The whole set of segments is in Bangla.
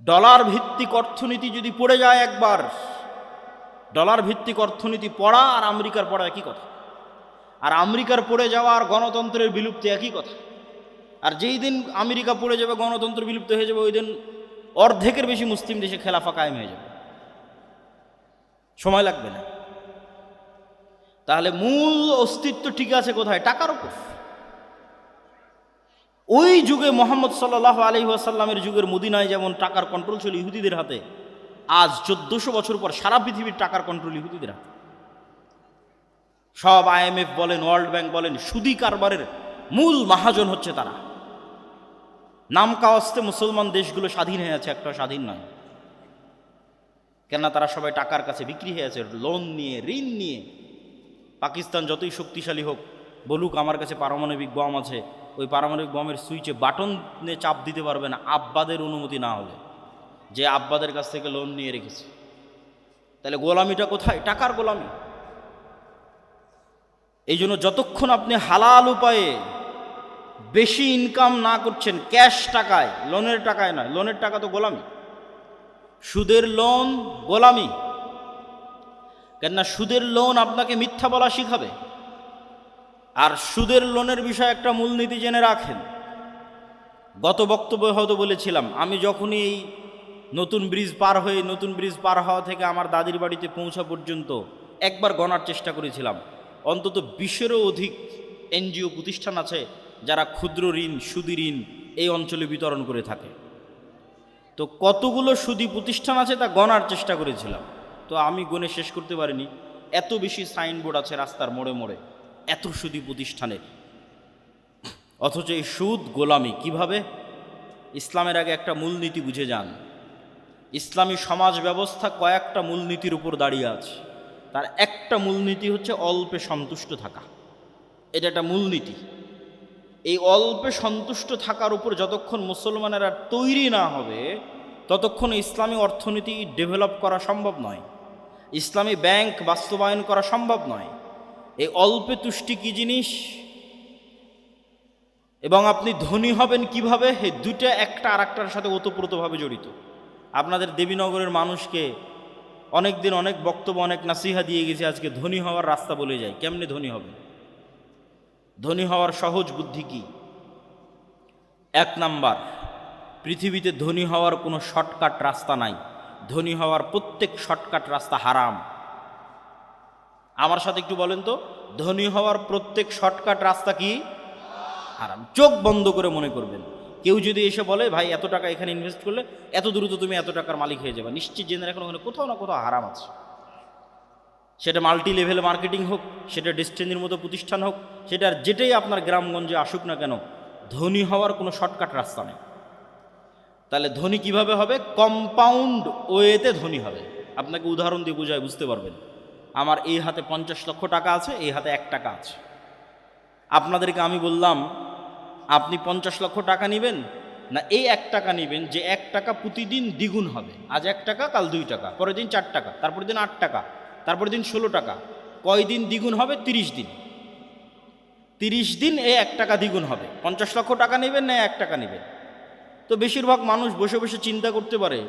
ডলার ভিত্তিক অর্থনীতি যদি পড়ে যায় একবার, ডলার ভিত্তিক অর্থনীতি পড়া আর আমেরিকার পড়া একই কথা, আর আমেরিকার পড়ে যাওয়া আর গণতন্ত্রের বিলুপ্তি একই কথা। আর যেই দিন আমেরিকা পড়ে যাবে, গণতন্ত্র বিলুপ্ত হয়ে যাবে, ওই দিন অর্ধেকের বেশি মুসলিম দেশে খেলাফা কায়েম হয়ে যাবে, সময় লাগবে না। তাহলে মূল অস্তিত্ব ঠিক আছে কোথায়? টাকার উপর। ওই যুগে মোহাম্মদ সাল্লাল্লাহু আলাইহি ওয়াসাল্লামের যুগের মদিনায় যেমন টাকার কন্ট্রোল ছিল ইহুদিদের হাতে, আজ 1400 বছর পর সারা পৃথিবীর টাকার কন্ট্রোল ইহুদিদের হাতে। সব IMF বলেন, ওয়ার্ল্ড ব্যাংক বলেন, সুদি কারবারের মূল মহাজন হচ্ছে তারা। নাম কাওয়াস্তে মুসলমান দেশগুলো স্বাধীন হয়ে আছে, একটা স্বাধীন নয়। কেননা তারা সবাই টাকার কাছে বিক্রি হয়ে আছে, লোন নিয়ে, ঋণ নিয়ে। পাকিস্তান যতই শক্তিশালী হোক, বলুক আমার কাছে পারমাণবিক বম আছে, ওই পারমাণবিক বমের সুইচে বাটনে চাপ দিতে পারবে না আব্বাদের অনুমতি না হলে, যে আব্বাদের কাছ থেকে লোন নিয়ে রেখেছে। তাহলে গোলামিটা কোথায়? টাকার গোলামি। এই জন্য যতক্ষণ আপনি হালাল উপায়ে বেশি ইনকাম না করছেন, ক্যাশ টাকায়, লোনের টাকায় নয়, লোনের টাকা তো গোলামি, সুদের লোন গোলামি। কেননা সুদের লোন আপনাকে মিথ্যা বলা শিখাবে। আর সুদের লোনের বিষয়ে একটা মূলনীতি জেনে রাখেন। গত বক্তব্যে হয়তো বলেছিলাম, আমি যখনই এই নতুন ব্রিজ পার হওয়া থেকে আমার দাদির বাড়িতে পৌঁছা পর্যন্ত একবার গণার চেষ্টা করেছিলাম, অন্তত 20-এরও অধিক NGO প্রতিষ্ঠান আছে যারা ক্ষুদ্র ঋণ, সুদি ঋণ এই অঞ্চলে বিতরণ করে থাকে। তো কতগুলো সুদি প্রতিষ্ঠান আছে তা গণার চেষ্টা করেছিলাম, তো আমি গণে শেষ করতে পারিনি। এত বেশি সাইনবোর্ড আছে রাস্তার মোড়ে মোড়ে এত সুদি প্রতিষ্ঠানের। অথচ এই সুদ গোলামি কিভাবে? ইসলামের আগে একটা মূলনীতি বুঝে যান। ইসলামী সমাজ ব্যবস্থা কয়েকটা মূলনীতির উপর দাঁড়িয়ে আছে। তার একটা মূলনীতি হচ্ছে অল্পে সন্তুষ্ট থাকা। এটা একটা মূলনীতি। এই অল্পে সন্তুষ্ট থাকার উপর যতক্ষণ মুসলমানেরা তৈরি না হবে, ততক্ষণ ইসলামী অর্থনীতি ডেভেলপ করা সম্ভব নয়, ইসলামী ব্যাংক বাস্তবায়ন করা সম্ভব নয়। এই অল্পে তুষ্টি কী জিনিস এবং আপনি ধনী হবেন কিভাবে, এই দুইটা একটা আর একটার সাথে ওতপ্রোতভাবে জড়িত। আপনাদের দেবীনগরের মানুষকে অনেক দিন অনেক বক্তব্য, অনেক নাসিহা দিয়ে গেছে, আজকে ধনী হওয়ার রাস্তা বলে যায়। কেমনে ধনী হবে? ধনী হওয়ার সহজ বুদ্ধি কি? 1 নাম্বার, পৃথিবীতে ধনী হওয়ার কোনো শর্টকাট রাস্তা নাই। ধনী হওয়ার প্রত্যেক শর্টকাট রাস্তা হারাম। আমার সাথে একটু বলেন তো, ধনী হওয়ার প্রত্যেক শর্টকাট রাস্তা কি? হারাম। চোখ বন্ধ করে মনে করবেন। কেউ যদি এসে বলে ভাই এত টাকা এখানে ইনভেস্ট করলে এত দ্রুত তুমি এত টাকার মালিক হয়ে যাবে, নিশ্চিত জেনে রাখুন ওখানে কোথাও না কোথাও হারাম আছে। সেটা মাল্টি লেভেল মার্কেটিং হোক, সেটা ডেস্টিনির মতো প্রতিষ্ঠান হোক, সেটার যেটাই আপনার গ্রামগঞ্জে আসুক না কেন, ধনী হওয়ার কোনো শর্টকাট রাস্তা নেই। তাহলে ধনী কিভাবে হবে? কম্পাউন্ড ওয়েতে ধনী হবে। আপনাকে উদাহরণ দিয়ে বোঝায়, বুঝতে পারবেন। আমার এই হাতে 50 লক্ষ টাকা আছে, এই হাতে 1 টাকা আছে। আপনাদেরকে আমি বললাম আপনি 50 লক্ষ টাকা নেবেন না এই 1 টাকা নেবেন, যে 1 টাকা প্রতিদিন দ্বিগুণ হবে। আজ 1 টাকা, কাল 2 টাকা, পরের দিন 4 টাকা, তারপরের দিন 8 টাকা, তারপরের দিন 16 টাকা। কয়দিন দ্বিগুণ হবে? 30 দিন। 30 দিন এই 1 টাকা দ্বিগুণ হবে। 50 লক্ষ টাকা নেবেন না 1 টাকা নেবেন? তো বেশিরভাগ মানুষ বসে বসে চিন্তা করতে পারে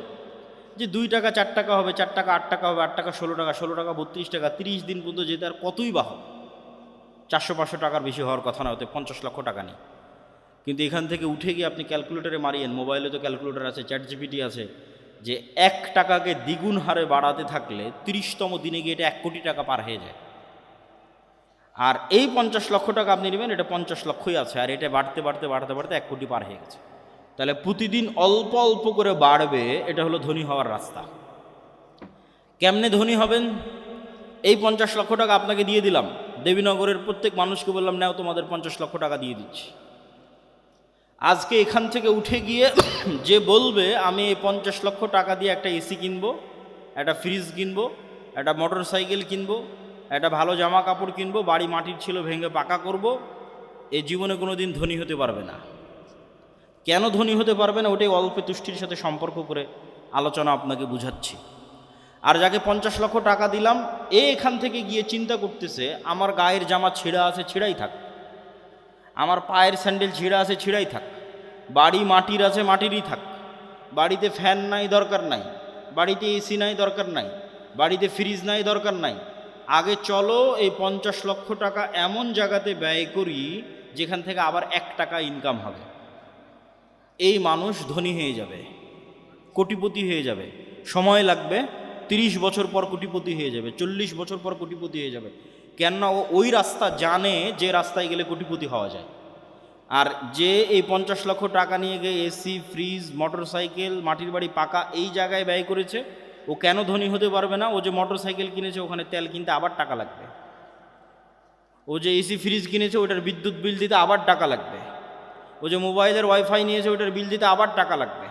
যে 2 টাকা 4 টাকা হবে, 4 টাকা 8 টাকা হবে, 8 টাকা 16 টাকা, 16 টাকা 32 টাকা, 30 দিন পর্যন্ত যেতে আর কতই বা হবে? 400-500 টাকার বেশি হওয়ার কথা না, হতে 50 লক্ষ টাকা নেই। কিন্তু এখান থেকে উঠে গিয়ে আপনি ক্যালকুলেটরে মারিয়েন, মোবাইলে তো ক্যালকুলেটর আছে, ChatGPT আছে, যে 1 টাকাকে দ্বিগুণ হারে বাড়াতে থাকলে 30তম দিনে গিয়ে এটা 1 কোটি টাকা পার হয়ে যায়। আর এই 50 লক্ষ টাকা আপনি নেবেন, এটা 50 লক্ষই আছে, আর এটা বাড়তে বাড়তে বাড়তে বাড়তে 1 কোটি পার হয়ে গেছে। তাহলে প্রতিদিন অল্প অল্প করে বাড়বে, এটা হলো ধনী হওয়ার রাস্তা। কেমনে ধনী হবেন? এই 50 লক্ষ টাকা আপনাকে দিয়ে দিলাম, দেবীনগরের প্রত্যেক মানুষকে বললাম নাও তোমাদের 50 লক্ষ টাকা দিয়ে দিচ্ছি। আজকে এখান থেকে উঠে গিয়ে যে বলবে আমি এই 50 লক্ষ টাকা দিয়ে একটা এসি কিনবো, একটা ফ্রিজ কিনবো, একটা মোটর সাইকেল কিনবো, একটা ভালো জামা কাপড় কিনবো, বাড়ি মাটির ছিল ভেঙে পাকা করব, এই জীবনে কোনো দিন ধনী হতে পারবে না। কেন ধনী হতে পারবে না? ওটাই অল্প তুষ্টির সাথে সম্পর্ক করে আলোচনা আপনাকে বুঝাচ্ছি। আর যাকে 50 লক্ষ টাকা দিলাম, এখান থেকে গিয়ে চিন্তা করতেছে আমার গায়ের জামা ছেঁড়া আছে, ছেঁড়াই থাক, আমার পায়ের স্যান্ডেল ছিঁড়া আছে, ছিঁড়াই থাক, বাড়ি মাটির আছে, মাটিরই থাক, বাড়িতে ফ্যান নাই, দরকার নাই। বাড়িতে এসি নাই, দরকার নাই। বাড়িতে ফ্রিজ নাই, দরকার নাই। আগে চলো এই 50 লক্ষ টাকা এমন জায়গাতে ব্যয় করি যেখান থেকে আবার 1 টাকা ইনকাম হবে। এই মানুষ ধনী হয়ে যাবে, কোটিপতি হয়ে যাবে। সময় লাগবে, 30 বছর পর কোটিপতি হয়ে যাবে, 40 বছর পর কোটিপতি হয়ে যাবে। কেননা ও ওই রাস্তা জানে যে রাস্তায় গেলে কোটিপতি হওয়া যায়। আর যে এই 50 লক্ষ টাকা নিয়ে গিয়ে এসি, ফ্রিজ, মোটর সাইকেল, মাটির বাড়ি, পাকা এই জায়গায় ব্যয় করেছে, ও কেন ধনী হতে পারবে না? ও যে মোটর সাইকেল কিনেছে ওখানে তেল কিনতে আবার টাকা লাগবে। ও যে এসি ফ্রিজ কিনেছে ওটার বিদ্যুৎ বিল দিতে আবার টাকা লাগবে। ও যে মোবাইলের ওয়াইফাই নিয়েছে ওটার বিল দিতে আবার টাকা লাগবে।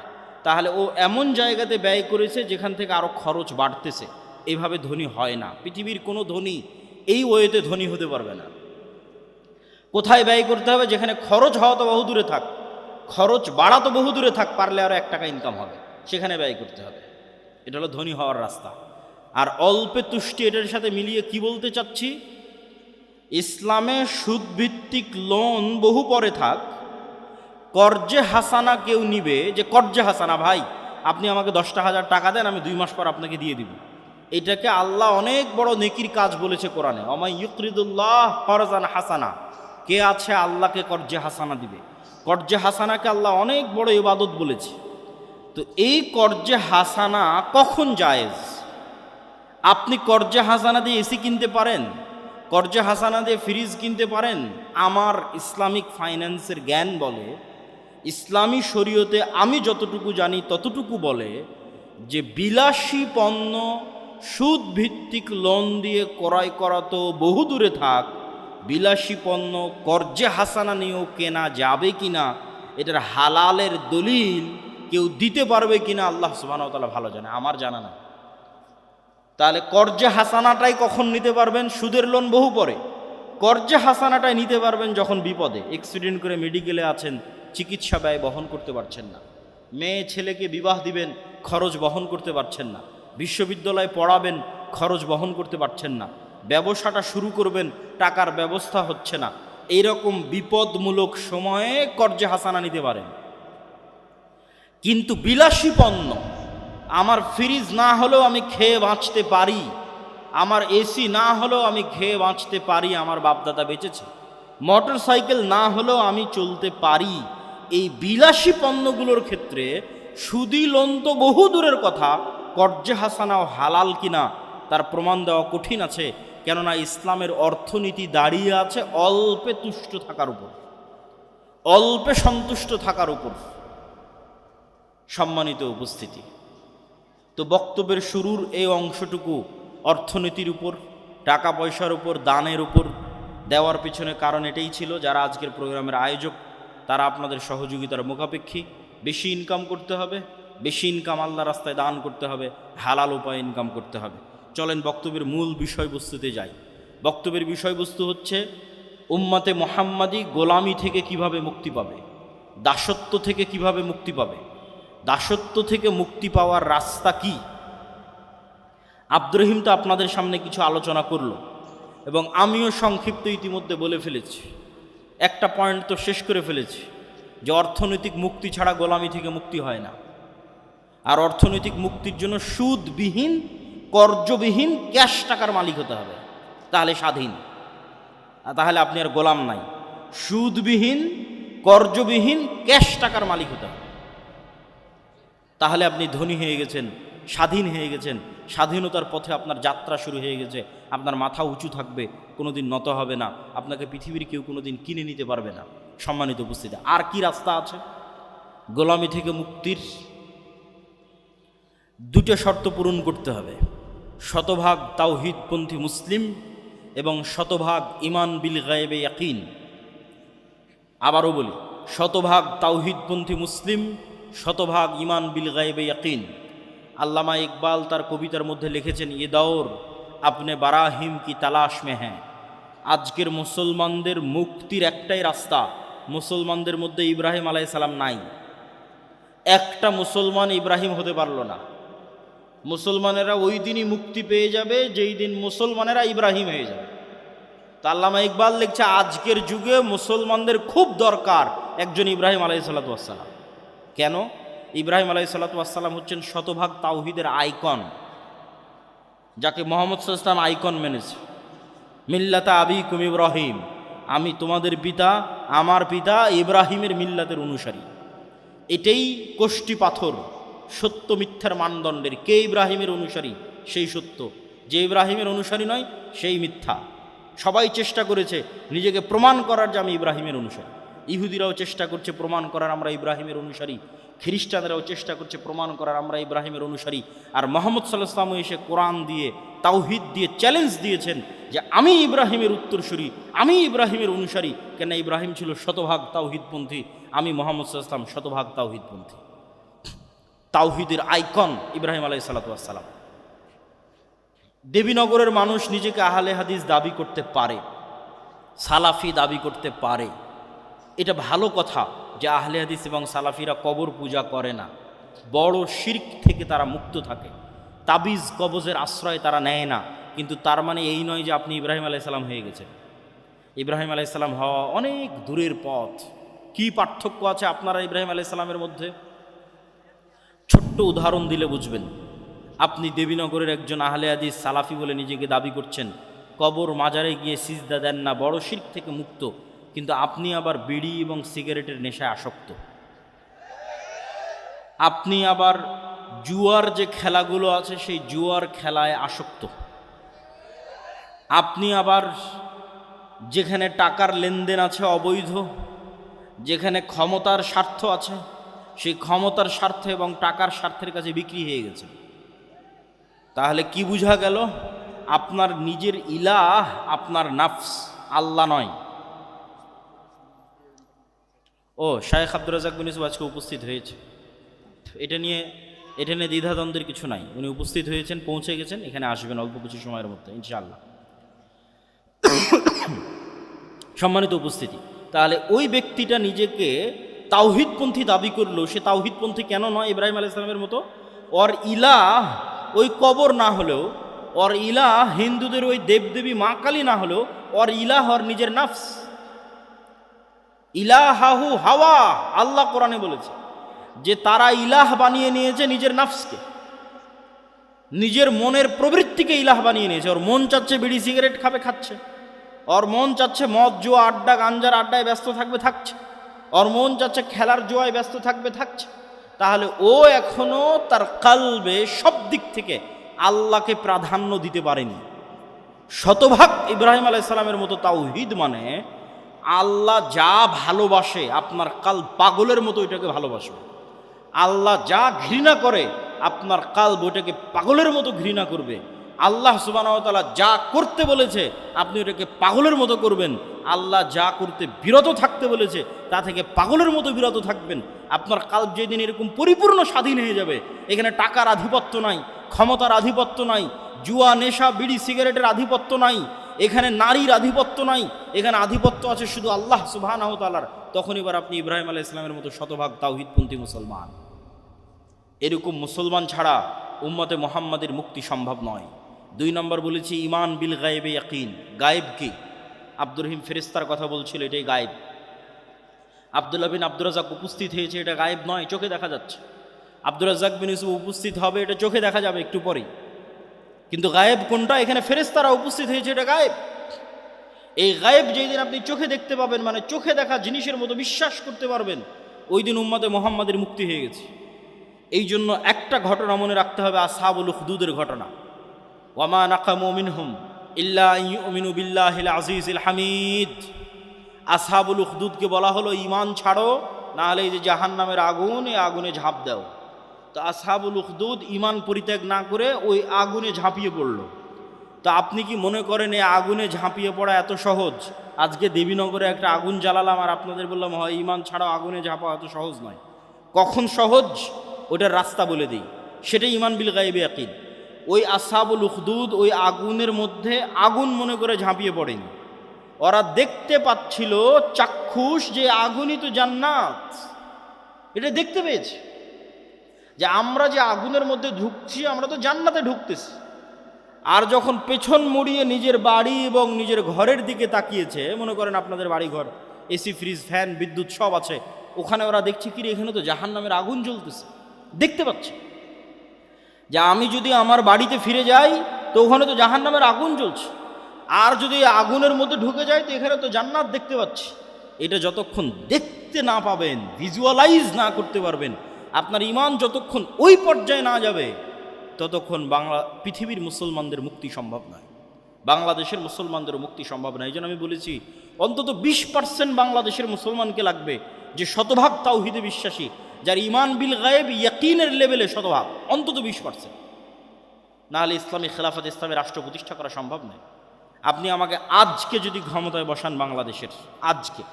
তাহলে ও এমন জায়গাতে ব্যয় করেছে যেখান থেকে আরও খরচ বাড়তেছে। এইভাবে ধনী হয় না। পৃথিবীর কোনো ধনী এই ওয়েতে ধনী হতে পারবে না। কোথায় ব্যয় করতে হবে? যেখানে খরচ হওয়া তো বহু দূরে থাক, খরচ বাড়া তো বহু দূরে থাক, পারলে আরও 1 টাকা ইনকাম হবে, সেখানে ব্যয় করতে হবে। এটা হলো ধনী হওয়ার রাস্তা। আর অল্পে তুষ্টি, এটার সাথে মিলিয়ে কি বলতে চাচ্ছি? ইসলামে সুদভিত্তিক লোন বহু পরে থাক, কর্জে হাসানা কেউ নিবে, যে কর্জে হাসানা, ভাই আপনি আমাকে 10,000 টাকা দেন, আমি 2 মাস পর আপনাকে দিয়ে দিব। এটাকে আল্লাহ অনেক বড় নেকির কাজ বলেছে কোরআনে। অমাই ইউকরিদুল্লাহ করজান হাসানা, কে আছে আল্লাহকে কর্জে হাসানা দিবে? কর্জে হাসানাকে আল্লাহ অনেক বড় ইবাদত বলেছে। তো এই কর্জে হাসানা কখন জায়েজ? আপনি কর্জে হাসানা দিয়ে এসি কিনতে পারেন, কর্জে হাসানা দিয়ে ফ্রিজ কিনতে পারেন। আমার ইসলামিক ফাইন্যান্সের জ্ঞান বলে, ইসলামী শরীয়তে আমি যতটুকু জানি ততটুকু বলে যে বিলাসী পণ্য সুদ ভিত্তিক লোন দিয়ে ক্রয় করা তো বহু দূরে থাক, বিলাসী পণ্য কর্জে হাসানা নিয়েও কেনা যাবে কিনা, এটার হালালের দলিল কেউ দিতে পারবে কিনা আল্লাহ সুবহানাহু ওয়া তাআলা ভালো জানে, আমার জানা না। তাহলে কর্জে হাসানাটাই কখন নিতে পারবেন? সুদের লোন বহু পরে। কর্জে হাসানাটাই নিতে পারবেন যখন বিপদে, অ্যাক্সিডেন্ট করে মেডিকেলে আছেন, চিকিৎসা ব্যয় বহন করতে পারছেন না, মেয়ে ছেলেকে বিবাহ দিবেন, খরচ বহন করতে পারছেন না, বিশ্ববিদ্যালয়ে পড়াবেন, খরচ বহন করতে পারছেন না, ব্যবসাটা শুরু করবেন, টাকার ব্যবস্থা হচ্ছে না। এইরকম বিপদমূলক সময়ে কর্জে হাসানা নিতে পারেন। কিন্তু বিলাসী পণ্য, আমার ফ্রিজ না হলেও আমি খেয়ে বাঁচতে পারি, আমার এসি না হলেও আমি খেয়ে বাঁচতে পারি, আমার বাপদাদা বেঁচেছে, মোটর সাইকেল না হলেও আমি চলতে পারি, এই বিলাসী পণ্যগুলোর ক্ষেত্রে সুদি লোন তো বহু দূরের কথা, কর্জে হাসানাও হালাল কিনা তার প্রমাণ দেওয়া কঠিন আছে। কেননা ইসলামের অর্থনীতি দাঁড়িয়ে আছে অল্পে তুষ্ট থাকার উপর, অল্পে সন্তুষ্ট থাকার উপর। সম্মানিত উপস্থিতি, তো বক্তব্যের শুরুর এই অংশটুকু অর্থনীতির উপর, টাকা পয়সার উপর, দানের উপর দেওয়ার পিছনে কারণ এটাই ছিল, যারা আজকের প্রোগ্রামের আয়োজক তারা আপনাদের সহযোগিতার মুখাপেক্ষী। বেশি ইনকাম করতে হবে, বেশি ইনকাম আল্লাহ রাস্তায় দান করতে হবে, হালাল উপায়ে ইনকাম করতে হবে। চলেন বক্তব্যের মূল বিষয়বস্তুতে যাই। বক্তব্যের বিষয়বস্তু হচ্ছে উম্মতে মুহাম্মাদি গোলামি থেকে কিভাবে মুক্তি পাবে, দাসত্ব থেকে কিভাবে মুক্তি পাবে, দাসত্ব থেকে মুক্তি পাওয়ার রাস্তা কি। আব্দুর রহিম তো আপনাদের সামনে কিছু আলোচনা করলো এবং আমিও সংক্ষিপ্ত ইতিমধ্যে বলে ফেলেছি, একটা পয়েন্ট তো শেষ করে ফেলেছি যে অর্থনৈতিক মুক্তি ছাড়া গোলামি থেকে মুক্তি হয় না। আর অর্থনৈতিক মুক্তির জন্য সুদবিহীন, কর্জবিহীন ক্যাশ টাকার মালিক হতে হবে, তাহলে স্বাধীন, তাহলে আপনি আর গোলাম নাই। সুদবিহীন, কর্জবিহীন ক্যাশ টাকার মালিক হতে হবে, তাহলে আপনি ধনী হয়ে গেছেন, স্বাধীন হয়ে গেছেন, স্বাধীনতার পথে আপনার যাত্রা শুরু হয়ে গেছে। আপনার মাথা উঁচু থাকবে, কোনোদিন নত হবে না, আপনাকে পৃথিবীর কেউ কোনোদিন কিনে নিতে পারবে না। সম্মানিত উপস্থিতি, আর কি রাস্তা আছে গোলামি থেকে মুক্তির? 2টা শর্ত পূরণ করতে হবে, শতভাগ তাওহীদপন্থী মুসলিম এবং শতভাগ ঈমান বিল গায়বে ইয়াকিন। আবারও বলি, শতভাগ তাওহীদপন্থী মুসলিম, শতভাগ ঈমান বিল গায়বে ইয়াকিন। আল্লামা ইকবাল তার কবিতার মধ্যে লিখেছেন, ये दौर अपने বারাহিম কি তালাশ মে হ্যাঁ। আজকের মুসলমানদের মুক্তির একটাই রাস্তা, মুসলমানদের মধ্যে ইব্রাহিম আলাইহিস সালাম নাই। একটা মুসলমান ইব্রাহিম হতে পারল না। মুসলমানেরা ওই দিনই মুক্তি পেয়ে যাবে যেই দিন মুসলমানেরা ইব্রাহিম হয়ে যাবে। তা আল্লামা ইকবাল লিখছে, আজকের যুগে মুসলমানদের খুব দরকার একজন ইব্রাহিম আলাইহিস সালাম। কেন? ইব্রাহিম আলাইহিসসালাতু ওয়াসসালাম হচ্ছেন শতভাগ তাওহীদের আইকন, যাকে মুহাম্মদ সাল্লাল্লাহু আলাইহি ওয়াসাল্লাম আইকন মেনেছে। মিল্লাতা আবিকুম ইব্রাহিম, আমি তোমাদের পিতা, আমার পিতা ইব্রাহিমের মিল্লাতের অনুসারী। এটাই কোষ্টি পাথর সত্য মিথ্যার মানদণ্ডের। কে ইব্রাহিমের অনুসারী সেই সত্য, যে ইব্রাহিমের অনুসারী নয় সেই মিথ্যা। সবাই চেষ্টা করেছে নিজেকে প্রমাণ করার যে আমি ইব্রাহিমের অনুসারী। ইহুদিরাও চেষ্টা করছে প্রমাণ করার আমরা ইব্রাহিমের অনুসারী, খ্রিস্টানরাও চেষ্টা করছে প্রমাণ করার আমরা ইব্রাহিমের অনুসারী। আর মুহাম্মদ সাল্লাল্লাহু আলাইহি ওয়াসাল্লাম এসে কোরআন দিয়ে তাওহীদ দিয়ে চ্যালেঞ্জ দিয়েছেন যে আমি ইব্রাহিমের উত্তরসূরি, আমি ইব্রাহিমের অনুসারী। কেন ইব্রাহিম ছিল শতভাগ তাওহীদপন্থী, আমি মুহাম্মদ সাল্লাল্লাহু আলাইহি ওয়াসাল্লাম শতভাগ তাওহীদপন্থী। তাওহীদের আইকন ইব্রাহিম আলাইহিসসালাতু ওয়াসসালাম। দেবীনগরের মানুষ নিজেকে আহলে হাদিস দাবি করতে পারে, সালাফি দাবি করতে পারে, এটা ভালো কথা যে আহলে হাদিস এবং সালাফিরা কবর পূজা করে না, বড় শিরক থেকে তারা মুক্ত থাকে, তাবিজ কবজের আশ্রয় তারা নেয় না। কিন্তু তার মানে এই নয় যে আপনি ইব্রাহিম আলাইহিস সালাম হয়ে গেছেন। ইব্রাহিম আলাইহিস সালাম হওয়া অনেক দূরের পথ। কি পার্থক্য আছে আপনারা ইব্রাহিম আলাইহিস সালামের মধ্যে? ছোট্ট উদাহরণ দিলে বুঝবেন। আপনি দেবীনগরের একজন আহলে হাদিস সালাফি বলে নিজেকে দাবি করছেন, কবর মাজারে গিয়ে সিজদা দেন না, বড় শিরক থেকে মুক্ত, কিন্তু আপনি আবার বিড়ি এবং সিগারেটের নেশায় আসক্ত। আপনি আবার জুয়ার যে খেলাগুলো আছে সেই জুয়ার খেলায় আসক্ত। আপনি আবার যেখানে টাকার লেনদেন আছে অবৈধ, যেখানে ক্ষমতার স্বার্থ আছে সেই ক্ষমতার স্বার্থ এবং টাকার স্বার্থের কাছে বিক্রি হয়ে গেছে। তাহলে কি বোঝা গেল? আপনার নিজের ইলাহ আপনার নাফস, আল্লাহ নয়। ও শায়েখ আব্দুর রাজ্জাক বিন ইউসুফ আজকে উপস্থিত হয়েছে, এটা নিয়ে দ্বিধাদ্বন্দ্বের কিছু নাই। উনি উপস্থিত হয়েছেন, পৌঁছে গেছেন, এখানে আসবেন অল্প কিছু সময়ের মধ্যে ইনশাআল্লাহ। সম্মানিত উপস্থিতি, তাহলে ওই ব্যক্তিটা নিজেকে তাওহীদপন্থী দাবি করলো, সে তাওহীদপন্থী কেন নয় ইব্রাহিম আলাইহিস সালামের মতো? ওর ইলাহ ওই কবর না হলেও, ওর ইলাহ হিন্দুদের ওই দেবদেবী মা কালী না হলেও, ওর ইলাহ ওর নিজের নাফস। ইলাহাহু হাওয়া, আল্লাহ কোরআনে বলেছে যে তারা ইলাহ বানিয়ে নিয়েছে নিজের নাফসকে, নিজের মনের প্রবৃত্তিকে ইলাহ বানিয়ে নিয়েছে। ওর মন চাচ্ছে বিড়ি সিগারেট খাবে, খাচ্ছে। ওর মন চাচ্ছে মদ জুয়া আড্ডা গাঞ্জার আড্ডায় ব্যস্ত থাকবে, থাকছে। ওর মন চাচ্ছে খেলার জুয়ায় ব্যস্ত থাকবে, থাকছে। তাহলে ও এখনো তার কালবে সব দিক থেকে আল্লাহকে প্রাধান্য দিতে পারেনি। শতভাগ ইব্রাহিম আলাইহিস সালামের মতো তাওহীদ মানে আল্লাহ যা ভালোবাসে আপনার কাল পাগলের মতো ওইটাকে ভালোবাসবে। আল্লাহ যা ঘৃণা করে আপনার কালব ওটাকে পাগলের মতো ঘৃণা করবে। আল্লাহ সুবহানাহু ওয়া তাআলা যা করতে বলেছে আপনি ওটাকে পাগলের মতো করবেন। আল্লাহ যা করতে বিরত থাকতে বলেছে তা থেকে পাগলের মতো বিরত থাকবেন। আপনার কালব যেদিন এরকম পরিপূর্ণ স্বাধীন হয়ে যাবে, এখানে টাকার আধিপত্য নাই, ক্ষমতার আধিপত্য নাই, জুয়া নেশা বিড়ি সিগারেটের আধিপত্য নাই, এখানে নারীর আধিপত্য নাই, এখানে আধিপত্য আছে শুধু আল্লাহ সুবহানাহু ওয়া তাআলার, তখন এবার আপনি ইব্রাহিম আলাইহিস সালামের মতো শতভাগ তাওহীদপন্থী মুসলমান। এরকম মুসলমান ছাড়া উম্মতে মুহাম্মাদের মুক্তি সম্ভব নয়। 2 নম্বর বলেছি ঈমান বিল গায়বে ইয়াকিন। গায়েব কি? আব্দুর রহিম ফেরেশতার কথা বলছিল, এটাই গায়েব। আব্দুল্লাহ বিন আব্দুর রাজ্জাক উপস্থিত হয়েছে, এটা গায়েব নয়, চোখে দেখা যাচ্ছে। আব্দুর রাজ্জাক বিন ইউসুফ উপস্থিত হবে, এটা চোখে দেখা যাবে একটু পরেই। কিন্তু গায়েব কোনটা? এখানে ফেরেশতারা উপস্থিত হয়েছে, এটা গায়েব। এই গায়েব যেই দিন আপনি চোখে দেখতে পাবেন, মানে চোখে দেখা জিনিসের মতো বিশ্বাস করতে পারবেন, ওই দিন উম্মতে মুহাম্মাদের মুক্তি হয়ে গেছে। এই জন্য একটা ঘটনা মনে রাখতে হবে, আসহাবুল উখদুদের ঘটনা। ওয়ামা নাকামু মিনহুম ইল্লা আন ইউমিনু বিল্লাহিল আজিজিল হামিদ। আসহাবুল উখদুদকে বলা হলো ঈমান ছাড়ো, না হলে এই যে জাহান্নামের আগুন, এই আগুনে ঝাঁপ দাও। তো আসহাবুল উখদুদ ঈমান পরিত্যাগ না করে ওই আগুনে ঝাঁপিয়ে পড়ল। তো আপনি কি মনে করেন এই আগুনে ঝাঁপিয়ে পড়া এত সহজ? আজকে দেবীনগরে একটা আগুন জ্বালালাম আর আপনাদের বললাম হয় ঈমান ছাড়াও আগুনে ঝাঁপা এত সহজ নয়। কখন সহজ ওটার রাস্তা বলে দিই, সেটাই ঈমান বিল গায়বে ইয়াকিন। ওই আসহাবুল উখদুদ ওই আগুনের মধ্যে আগুন মনে করে ঝাঁপিয়ে পড়েনি। ওরা দেখতে পাচ্ছিল চাক্ষুষ যে আগুনই তো জান্নাত, এটা দেখতে পেয়েছে যে আমরা যে আগুনের মধ্যে ঢুকছি আমরা তো জান্নাতে ঢুকতেছি। আর যখন পেছন মুড়িয়ে নিজের বাড়ি এবং নিজের ঘরের দিকে তাকিয়েছে, মনে করেন আপনাদের বাড়ি ঘর, এসি ফ্রিজ ফ্যান বিদ্যুৎ সব আছে, ওখানে ওরা দেখছে কি রে, এখানে তো জাহান্নামের আগুন জ্বলতেছে। দেখতে পাচ্ছে যে আমি যদি আমার বাড়িতে ফিরে যাই তো ওখানে তো জাহান্নামের আগুন জ্বলছে, আর যদি আগুনের মধ্যে ঢুকে যাই তো এখানে তো জান্নাত দেখতে পাচ্ছি। এটা যতক্ষণ দেখতে না পাবেন, ভিজুয়ালাইজ না করতে পারবেন, আপনার ঈমান যতক্ষণ ওই পর্যায়ে না যাবে, ততক্ষণ পৃথিবীর মুসলমানদের মুক্তি সম্ভব নয়, বাংলাদেশের মুসলমানদের মুক্তি সম্ভব নয়। এই জন্য আমি বলেছি অন্তত 20% বাংলাদেশের মুসলমানকে লাগবে যে শতভাগ তাওহীদে বিশ্বাসী, যার ঈমান বিল গায়েব ইয়াকিনের লেভেলে শতভাগ, অন্তত 20%। নাহলে ইসলামী খেলাফত, ইসলামী রাষ্ট্র প্রতিষ্ঠা করা সম্ভব নয়। আপনি আমাকে আজকে যদি ক্ষমতায় বসান বাংলাদেশের, আজকে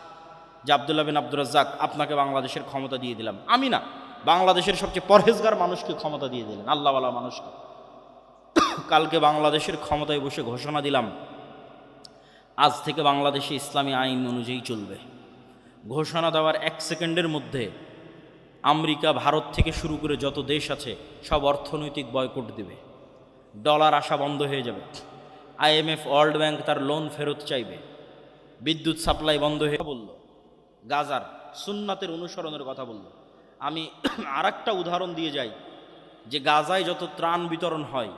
যে আব্দুল্লাহ বিন আব্দুর রাজ্জাক আপনাকে বাংলাদেশের ক্ষমতা দিয়ে দিলাম, আমি না, বাংলাদেশের সবচেয়ে পরহেজগার মানুষকে ক্ষমতা দিয়ে দিলেন, আল্লাহওয়ালা মানুষকে, কালকে বাংলাদেশের ক্ষমতায় বসে ঘোষণা দিলাম আজ থেকে বাংলাদেশে ইসলামী আইন অনুযায়ী চলবে। ঘোষণা দেওয়ার 1 সেকেন্ডের মধ্যে আমেরিকা, ভারত থেকে শুরু করে যত দেশ আছে সব অর্থনৈতিক বয়কট দেবে, ডলার আসা বন্ধ হয়ে যাবে, IMF, ওয়ার্ল্ড ব্যাংক তার লোন ফেরত চাইবে, বিদ্যুৎ সাপ্লাই বন্ধ হয়ে বলল, গাজার সুন্নাতের অনুসরণের কথা বলল। আমি আরেকটা উদাহরণ দিয়ে যাই যে গাজায় যত ত্রাণ বিতরণ হয়,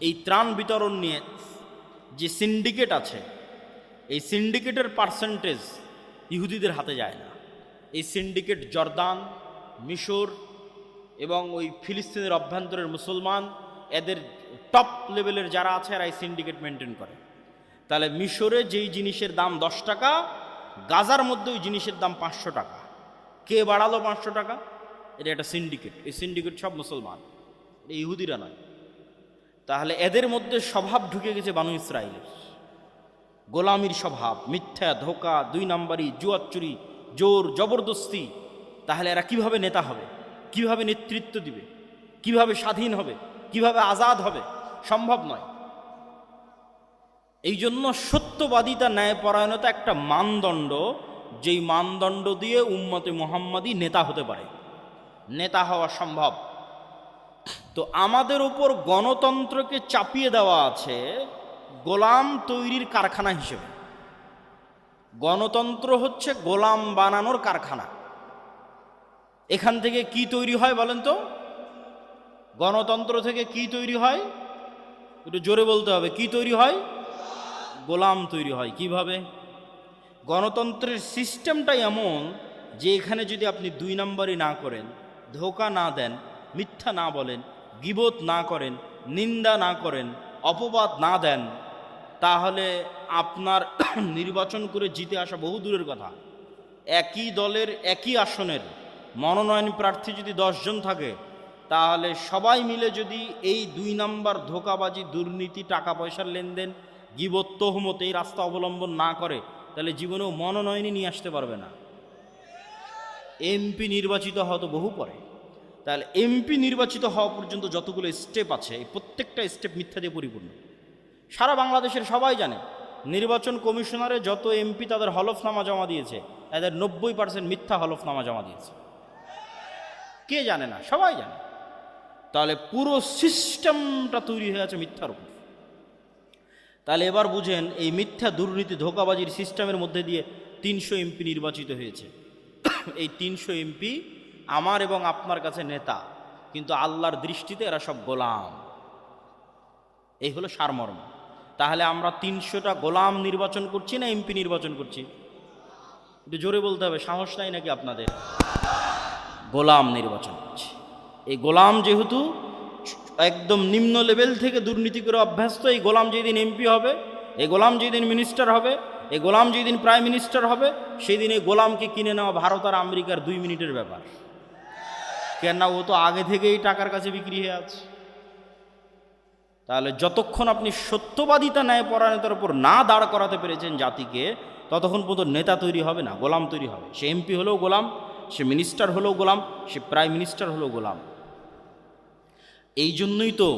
এই ত্রাণ বিতরণ নিয়ে যে সিন্ডিকেট আছে, এই সিন্ডিকেটের পার্সেন্টেজ ইহুদিদের হাতে যায় না। এই সিন্ডিকেট জর্দান, মিশর এবং ওই ফিলিস্তিনের অভ্যন্তরের মুসলমান, এদের টপ লেভেলের যারা আছে এরা এই সিন্ডিকেট মেনটেন করে। তাহলে মিশরে যেই জিনিসের দাম 10 টাকা, গাজার মধ্যে ওই জিনিসের দাম 500 টাকা। কে বাড়ালো 500 টাকা? এটা একটা সিন্ডিকেট। এই সিন্ডিকেট সব মুসলমান, এটা ইহুদিরা নয়। তাহলে এদের মধ্যে স্বভাব ঢুকে গেছে বানু ইসরায়েলের, গোলামির স্বভাব, মিথ্যা, ধোকা, 2 নাম্বারি, জুয়াচুরি, জোর জবরদস্তি। তাহলে এরা কিভাবে নেতা হবে, কিভাবে নেতৃত্ব দিবে, কিভাবে স্বাধীন হবে, কিভাবে আজাদ হবে? সম্ভব নয়। এই জন্য সত্যবাদিতা, ন্যায়পরায়ণতা একটা মানদণ্ড, যেই মানদণ্ড দিয়ে উম্মতে মুহাম্মাদি নেতা হতে পারে, নেতা হওয়া সম্ভব। তো আমাদের উপর গণতন্ত্রকে চাপিয়ে দেওয়া আছে গোলাম তৈরির কারখানা হিসেবে। গণতন্ত্র হচ্ছে গোলাম বানানোর কারখানা। এখান থেকে কি তৈরি হয় বলেন তো? গণতন্ত্র থেকে কি তৈরি হয়? একটু জোরে বলতে হবে, কি তৈরি হয়? গোলাম তৈরি হয়। কিভাবে? গণতন্ত্রের সিস্টেমটাই এমন যে এখানে যদি আপনি 2 নাম্বারই না করেন, ধোকা না দেন, মিথ্যা না বলেন, গীবত না করেন, নিন্দা না করেন, অপবাদ না দেন, তাহলে আপনার নির্বাচন করে জিতে আসা বহু দূরের কথা। একই দলের একই আসনের মনোনয়ন প্রার্থী যদি 10 জন থাকে, তাহলে সবাই মিলে যদি এই 2 নাম্বার ধোকাবাজি, দুর্নীতি, টাকা পয়সার লেনদেন, গীবত, তহমত এই রাস্তা অবলম্বন না করে, তাহলে জীবনেও মনোনয়নই নিয়ে আসতে পারবে না। এমপি নির্বাচিত হওয়া তো বহু পরে। তাহলে এমপি নির্বাচিত হওয়া পর্যন্ত যতগুলো স্টেপ আছে, এই প্রত্যেকটা স্টেপ মিথ্যা দিয়ে পরিপূর্ণ। সারা বাংলাদেশের সবাই জানে নির্বাচন কমিশনারে যত এমপি তাদের হলফনামা জমা দিয়েছে, এদের 90% মিথ্যা হলফনামা জমা দিয়েছে। কে জানে না? সবাই জানে। তাহলে পুরো সিস্টেমটা তৈরি হয়ে আছে মিথ্যার উপর। তাহলে এবার বুঝেন, এই মিথ্যা, দুর্নীতি, ধোকাবাজির সিস্টেমের মধ্যে দিয়ে 300 এমপি নির্বাচিত হয়েছে। এই 300 এমপি আমার এবং আপনার কাছে নেতা, কিন্তু আল্লাহর দৃষ্টিতে এরা সব গোলাম। এই হলো সারমর্ম। তাহলে আমরা 300টা গোলাম নির্বাচন করছি না এমপি নির্বাচন করছি? একটু জোরে বলতে হবে, সাহস নাই নাকি আপনাদের? গোলাম নির্বাচন করছি। এই গোলাম যেহেতু একদম নিম্ন লেভেল থেকে দুর্নীতি করে অভ্যস্ত, এই গোলাম যেদিন এমপি হবে, এই গোলাম যেদিন মিনিস্টার হবে, এই গোলাম যেদিন প্রাইম মিনিস্টার হবে, সেই দিন এই গোলামকে কিনে নেওয়া ভারত আর আমেরিকার 2 মিনিটের ব্যাপার। কেন না, ও তো আগে থেকেই টাকার কাছে বিক্রি হয়ে আছে। তাহলে যতক্ষণ আপনি সত্যবাদিতা, ন্যায়পরায়ণতার উপর না দাঁড় করাতে পেরেছেন জাতিকে, ততক্ষণ পর্যন্ত নেতা তৈরি হবে না, গোলাম তৈরি হবে। সে এমপি হলেও গোলাম, সে মিনিস্টার হলেও গোলাম, সে প্রাইম মিনিস্টার হলেও গোলাম। এই জন্যই তো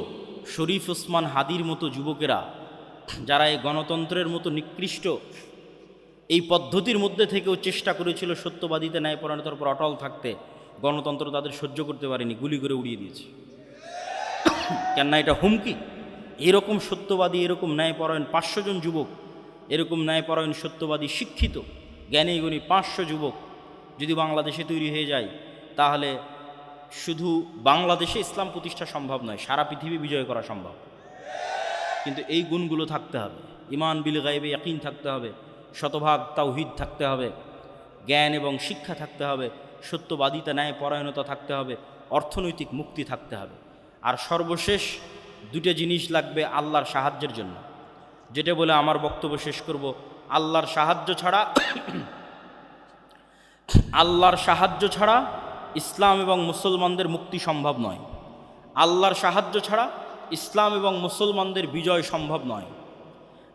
শরীফ ওসমান হাদির মতো যুবকেরা, যারা এই গণতন্ত্রের মতো নিকৃষ্ট এই পদ্ধতির মধ্যে থেকেও চেষ্টা করেছিল সত্যবাদিতা, ন্যায়পরায়ণতার উপর অটল থাকতে, গণতন্ত্র তাদের সহ্য করতে পারেনি, গুলি করে উড়িয়ে দিয়েছে। কেননা এটা হুমকি। এরকম সত্যবাদী, এরকম ন্যায়পরায়ণ 500 জন যুবক, এরকম ন্যায়পরায়ণ, সত্যবাদী, শিক্ষিত, জ্ঞানী গুণী 500 যুবক যদি বাংলাদেশে তৈরি হয়ে যায়, তাহলে শুধু বাংলাদেশে ইসলাম প্রতিষ্ঠা সম্ভব নয়, সারা পৃথিবী বিজয় করা সম্ভব। কিন্তু এই গুণগুলো থাকতে হবে। ইমান বিল গায়বে ইয়াকিন থাকতে হবে, শতভাগ তাওহীদ থাকতে হবে, জ্ঞান এবং শিক্ষা থাকতে হবে, সত্যবাদিতা ন্যায় পরায়ণতা থাকতে হবে, অর্থনৈতিক মুক্তি থাকতে হবে। আর সর্বশেষ দুটো জিনিস লাগবে আল্লাহর সাহায্যের জন্য, যেটা বলে আমার বক্তব্য শেষ করব। আল্লাহর সাহায্য ছাড়া আল্লাহর সাহায্য ছাড়া ইসলাম এবং মুসলমানদের মুক্তি সম্ভব নয়। আল্লাহর সাহায্য ছাড়া ইসলাম এবং মুসলমানদের বিজয় সম্ভব নয়।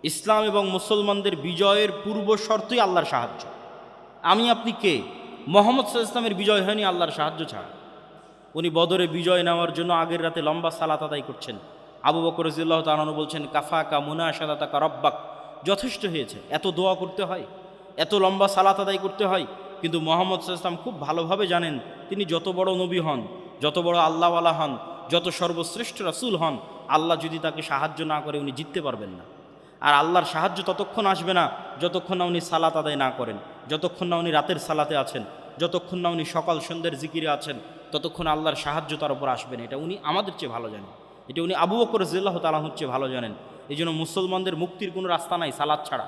ইসলাম এবং মুসলমানদের বিজয়ের পূর্ব শর্তই আল্লাহর সাহায্য। আমি আপনি কে? মুহাম্মদ সাল্লাল্লাহু আলাইহি ওয়াসাল্লামের বিজয় হয়নি আল্লাহর সাহায্য ছাড়া। উনি বদরে বিজয় নেওয়ার জন্য আগের রাতে লম্বা সালাত আদায় করছেন। আবু বকর রাদিয়াল্লাহু তাআলা আনহু বলছেন, কাফাকা মুনাশাদাতাকা রাব্বাক, যথেষ্ট হয়েছে, এত দোয়া করতে হয়, এত লম্বা সালাত আদায় করতে হয়। কিন্তু মুহাম্মদ সাল্লাল্লাহু আলাইহি ওয়াসাল্লাম খুব ভালোভাবে জানেন, তিনি যত বড় নবী হন, যত বড় আল্লাহওয়ালা হন, যত সর্বশ্রেষ্ঠ রাসূল হন, আল্লাহ যদি তাকে সাহায্য না করে উনি জিততে পারবেন না। আর আল্লাহর সাহায্য ততক্ষণ আসবে না যতক্ষণ না উনি সালাত আদায় না করেন, যতক্ষণ না উনি রাতের সালাতে আছেন, যতক্ষণ না উনি সকাল সন্ধ্যের জিকিরে আছেন, ততক্ষণ আল্লাহর সাহায্য তার উপর আসবে না। এটা উনি আমাদের চেয়ে ভালো জানেন, এটা উনি আবু বকর রাদিয়াল্লাহু তাআলা আনহুর চেয়ে ভালো জানেন। এই জন্য মুসলমানদের মুক্তির কোনো রাস্তা নাই সালাত ছাড়া।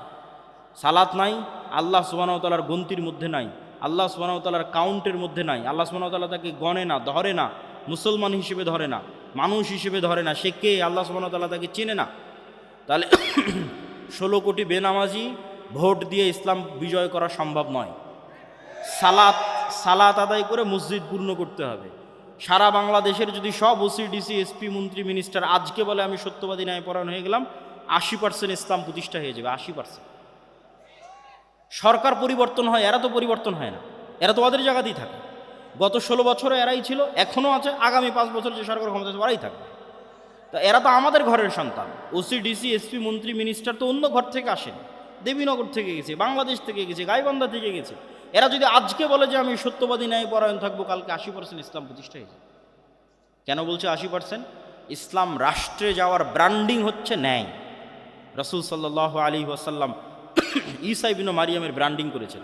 সালাত নাই, আল্লাহ সুবহানাহু ওয়া তাআলার গন্তির মধ্যে নাই, আল্লাহ সুবহানাহু ওয়া তাআলার কাউন্টের মধ্যে নাই। আল্লাহ সুবহানাহু ওয়া তাআলা তাকে গণে না, ধরে না, মুসলমান হিসেবে ধরে না, মানুষ হিসেবে ধরে না। সে কে? আল্লাহ সুবহানাহু ওয়া তাআলা তাকে চেনে না। তাহলে 16 কোটি বেনামাজি ভোট দিয়ে ইসলাম বিজয় করা সম্ভব নয়। সালাত আদায় করে মসজিদ পূর্ণ করতে হবে। সারা বাংলাদেশের যদি সব ওসি ডিসি এসপি মন্ত্রী মিনিস্টার আজকে বলে আমি সত্যবাদী ন্যায়পরায়ণ হয়ে গেলাম, 80% ইসলাম প্রতিষ্ঠা হয়ে যাবে, 80%। সরকার পরিবর্তন হয়, এরা তো পরিবর্তন হয় না, এরা তো ওদের জায়গাতেই থাকে। গত 16 বছরে এরাই ছিল, এখনও আছে, আগামী 5 বছর যে সরকার ক্ষমতা আছে ওরাই থাকবে। তা এরা তো আমাদের ঘরের সন্তান। ওসি ডিসি এসপি মন্ত্রী মিনিস্টার তো অন্য ঘর থেকে আসেন, দেবীনগর থেকে গেছে, বাংলাদেশ থেকে গেছে, গাইবান্ধা থেকে গেছে। এরা যদি আজকে বলে যে আমি সত্যবাদী ন্যায়পরায়ণ থাকবো, কালকে 80% ইসলাম প্রতিষ্ঠা হয়ে যাবে। কেন বলছে 80%? ইসলাম রাষ্ট্রে যাওয়ার ব্র্যান্ডিং হচ্ছে ন্যায়। রাসূল সাল্লাল্লাহু আলাইহি ওয়াসাল্লাম ঈসা ইবনে মারিয়ামের ব্র্যান্ডিং করেছেন,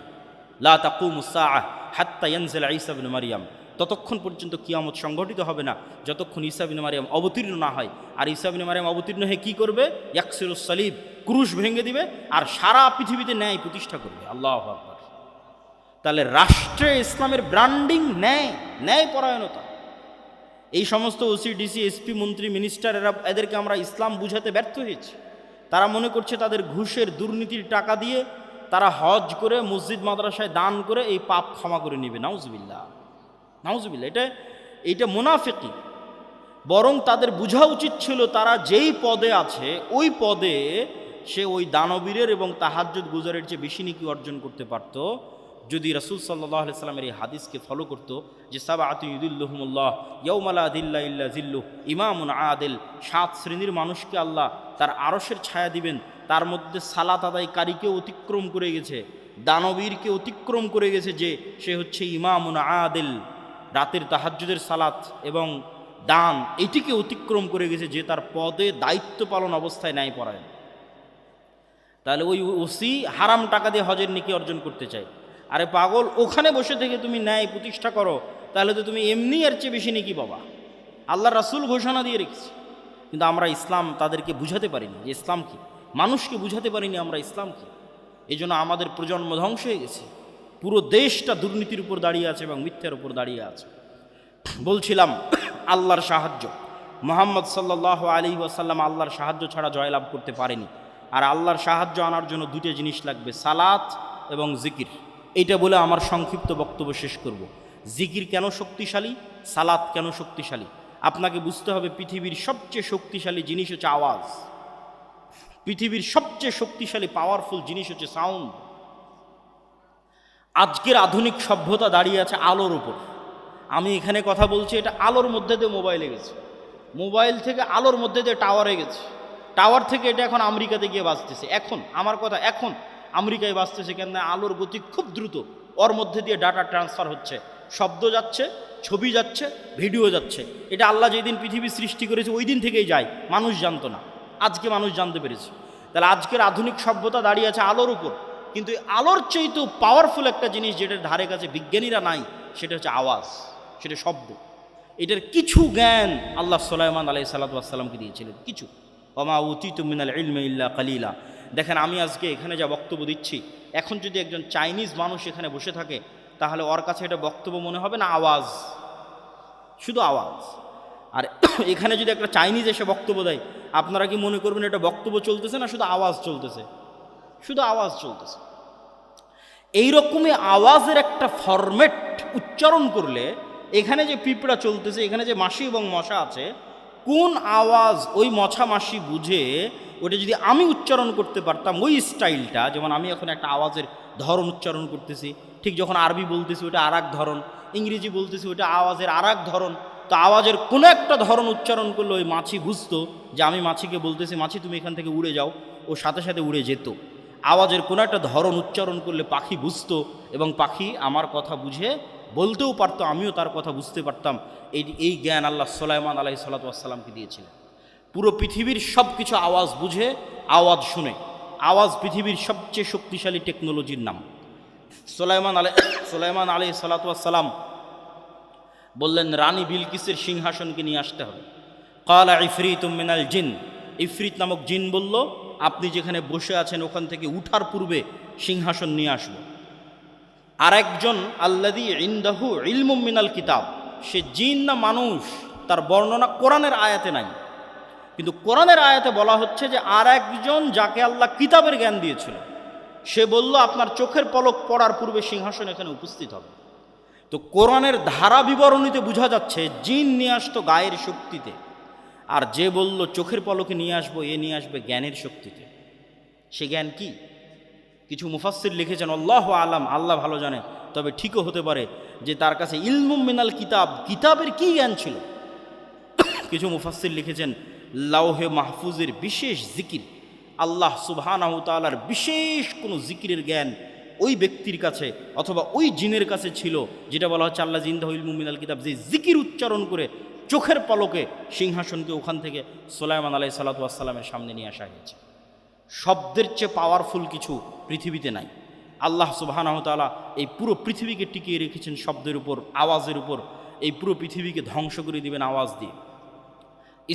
লা তাকুমুস সাআহ হাত্তা ইয়ানজিলা ঈসা ইবনে মারিয়াম, ততক্ষণ পর্যন্ত কিয়ামত সংঘটিত হবে না যতক্ষণ ঈসা ইবনে মারিয়াম অবতীর্ণ না হয়। আর ঈসা ইবনে মারিয়াম অবতীর্ণ হয়ে কী করবে? ইয়াকসিরুস সালিব, ক্রুশ ভেঙে দিবে আর সারা পৃথিবীতে ন্যায় প্রতিষ্ঠা করবে। আল্লাহু আকবার। তাহলে রাষ্ট্রে ইসলামের ব্র্যান্ডিং ন্যায়, ন্যায়পরায়ণতা। এই সমস্ত ওসি ডিসি এসপি মন্ত্রী মিনিস্টার এদেরকে আমরা ইসলাম বুঝাতে ব্যর্থ হয়েছি। তারা মনে করছে তাদের ঘুষের দুর্নীতির টাকা দিয়ে তারা হজ করে মসজিদ মাদ্রাসায় দান করে এই পাপ ক্ষমা করে নেবে। নাউজুবিল্লাহ, নাউজুবিল্লাহ। এটা মুনাফিকি। বরং তাদের বোঝা উচিত ছিল তারা যেই পদে আছে ওই পদে সে ওই দানবীরের এবং তাহাজ্জুদ গুজারের চেয়ে বেশি নেকি অর্জন করতে পারত যদি রাসূল সাল্লাল্লাহু আলাইহি সাল্লামের এই হাদিসকে ফলো করতো, যে সাবআতু ইউদিল্লুহুমুল্লাহ ইয়াউমা লা যিল্লা ইল্লা যিল্লুহ, ইমামুন আদিল, 7 শ্রেণীর মানুষকে আল্লাহ তার আরশের ছায়া দিবেন। তার মধ্যে সালাত আদায়কারীকে অতিক্রম করে গেছে, দানবীরকে অতিক্রম করে গেছে, যে সে হচ্ছে ইমামুন আদিল, রাতের তাহাজ্জুদের সালাত এবং দান এটিকে অতিক্রম করে গেছে, যে তার পদে দায়িত্ব পালন অবস্থায় ন্যায়পরায়ণ। তাহলে ওই ওসি হারাম টাকা দিয়ে হজের নেকি অর্জন করতে চায়। আরে পাগল, ওখানে বসে থেকে তুমি ন্যায় প্রতিষ্ঠা করো, তাহলে তো তুমি এমনি এর চেয়ে বেশি নেকি পাবা। আল্লাহ রাসূল ঘোষণা দিয়ে রেখেছে, কিন্তু আমরা ইসলাম তাদেরকে বুঝাতে পারিনি যে ইসলাম কি, মানুষকে বুঝাতে পারিনি আমরা ইসলাম কি। এই জন্য আমাদের প্রজন্ম ধ্বংস হয়ে গেছে। পুরো দেশটা দুর্নীতির উপর দাঁড়িয়ে আছে এবং মিথ্যার উপর দাঁড়িয়ে আছে। বলছিলাম আল্লাহর সাহায্য, মুহাম্মদ সাল্লাল্লাহু আলাইহি ওয়াসাল্লাম আল্লাহর সাহায্য ছাড়া জয়লাভ করতে পারেনি। আর আল্লাহর সাহায্য আনার জন্য দুটো জিনিস লাগবে, সালাত এবং জিকির। এইটা বলে আমার সংক্ষিপ্ত বক্তব্য শেষ করব। জিকির কেন শক্তিশালী, সালাত কেন শক্তিশালী? আপনাকে বুঝতে হবে পৃথিবীর সবচেয়ে শক্তিশালী জিনিস হচ্ছে আওয়াজ। পৃথিবীর সবচেয়ে শক্তিশালী পাওয়ারফুল জিনিস হচ্ছে সাউন্ড। আজকের আধুনিক সভ্যতা দাঁড়িয়ে আছে আলোর উপর। আমি এখানে কথা বলছি, এটা আলোর মধ্যে দিয়ে মোবাইলে গেছে, মোবাইল থেকে আলোর মধ্যে দিয়ে টাওয়ারে গেছে, টাওয়ার থেকে এটা এখন আমেরিকাতে গিয়ে বাজতেছে। এখন আমার কথা, এখন আমেরিকায় বাজতেছে কেন? আলোর গতি খুব দ্রুত, ওর মধ্যে দিয়ে ডাটা ট্রান্সফার হচ্ছে, শব্দ যাচ্ছে, ছবি যাচ্ছে, ভিডিও যাচ্ছে। এটা আল্লাহ যেদিন পৃথিবী সৃষ্টি করেছে ওই দিন থেকেই যায়, মানুষ জানতো না, আজকে মানুষ জানতে পেরেছে। তাহলে আজকের আধুনিক সভ্যতা দাঁড়িয়ে আছে আলোর উপর। কিন্তু এই আলোর চেয়েতেও পাওয়ারফুল একটা জিনিস যেটার ধারে কাছে বিজ্ঞানীরা নাই, সেটা হচ্ছে আওয়াজ, সেটা শব্দ। এটার কিছু জ্ঞান আল্লাহ সুলাইমান আলাইহিস সালাতু ওয়াস সালামকে দিয়েছিলেন, কিছু। ওমা উতিতু মিনাল ইলমি ইল্লা কালিলা। দেখেন আমি আজকে এখানে যা বক্তব্য দিচ্ছি, এখন যদি একজন চাইনিজ মানুষ এখানে বসে থাকে, তাহলে ওর কাছে এটা বক্তব্য মনে হবে না আওয়াজ, শুধু আওয়াজ। আর এখানে যদি একটা চাইনিজ এসে বক্তব্য দেয়, আপনারা কি মনে করবেন এটা বক্তব্য চলতেছে না শুধু আওয়াজ চলতেছে? শুধু আওয়াজ চলতেছে। এইরকমই আওয়াজের একটা ফরম্যাট উচ্চারণ করলে এখানে যে পিঁপড়া চলতেছে, এখানে যে মাছি এবং মশা আছে, কোন আওয়াজ ওই মশা মাছি বুঝে ওটা যদি আমি উচ্চারণ করতে পারতাম ওই স্টাইলটা, যেমন আমি এখন একটা আওয়াজের ধরন উচ্চারণ করতেছি, ঠিক যখন আরবি বলতেছি ওটা আর এক ধরন, ইংরেজি বলতেছি ওটা আওয়াজের আর এক ধরন, তো আওয়াজের কোনো একটা ধরন উচ্চারণ করলে ওই মাছি বুঝতো যে আমি মাছিকে বলতেছি মাছি তুমি এখান থেকে উড়ে যাও, ও সাথে সাথে উড়ে যেত। আওয়াজের কোনো একটা ধরন উচ্চারণ করলে পাখি বুঝতো এবং পাখি আমার কথা বুঝে বলতেও পারতো, আমিও তার কথা বুঝতে পারতাম। এই জ্ঞান আল্লাহ সুলাইমান আলাইহিস সালাতু ওয়াস সালামকে দিয়েছিলেন। পুরো পৃথিবীর সব কিছু আওয়াজ বুঝে, আওয়াজ শুনে। আওয়াজ পৃথিবীর সবচেয়ে শক্তিশালী টেকনোলজির নাম। সুলাইমান আলাইহিস সালাতু ওয়াস সালাম বললেন রানী বিলকিসের সিংহাসনকে নিয়ে আসতে হবে। ক্বালা ইফরিতুম মিনাল জিন, ইফরিত নামক জিন বলল আপনি যেখানে বসে আছেন ওখান থেকে উঠার পূর্বে সিংহাসন নিয়ে আসবো। আর একজন আল্লাযী ইনদাহু ইলমুম মিনাল কিতাব, সে জিন না মানুষ তার বর্ণনা কোরআনের আয়াতে নাই, কিন্তু কোরআনের আয়াতে বলা হচ্ছে যে আর একজন যাকে আল্লাহ কিতাবের জ্ঞান দিয়েছিল, সে বলল আপনার চোখের পলক পড়ার পূর্বে সিংহাসন এখানে উপস্থিত হবে। তো কোরআনের ধারা বিবরণীতে বোঝা যাচ্ছে জিন নিয়ে আসতো গায়ের শক্তিতে, আর যে বলল চোখের পলকে নিয়ে আসবো, এ নিয়ে আসবে জ্ঞানের শক্তিতে। সে জ্ঞান কি? কিছু মুফাসসির লিখেছেন আল্লাহু আলাম, আল্লাহ ভালো জানে, তবে ঠিকও হতে পারে যে তার কাছে ইলমুম মিনাল কিতাব, কিতাবের কি জ্ঞান ছিল। কিছু মুফাসসির লিখেছেন লাউহে মাহফুজের বিশেষ জিকির, আল্লাহ সুবহানাহু তাআলার বিশেষ কোনো জিকিরের জ্ঞান ওই ব্যক্তির কাছে অথবা ওই জিনের কাছে ছিল, যেটা বলা হচ্ছে আল্লাহ ইনদাহু ইলমুম মিনাল কিতাব, যে জিকির উচ্চারণ করে চোখের পলকে সিংহাসনকে ওখান থেকে সুলাইমান আলাইহিস সালাতু ওয়াস সালামের সামনে নিয়ে আসা হয়েছে। শব্দের চেয়ে পাওয়ারফুল কিছু পৃথিবীতে নাই। আল্লাহ সুবহানাহু ওয়া তাআলা এই পুরো পৃথিবীকে টিকিয়ে রেখেছেন শব্দের উপর, আওয়াজের উপর। এই পুরো পৃথিবীকে ধ্বংস করে দিবেন আওয়াজ দিয়ে।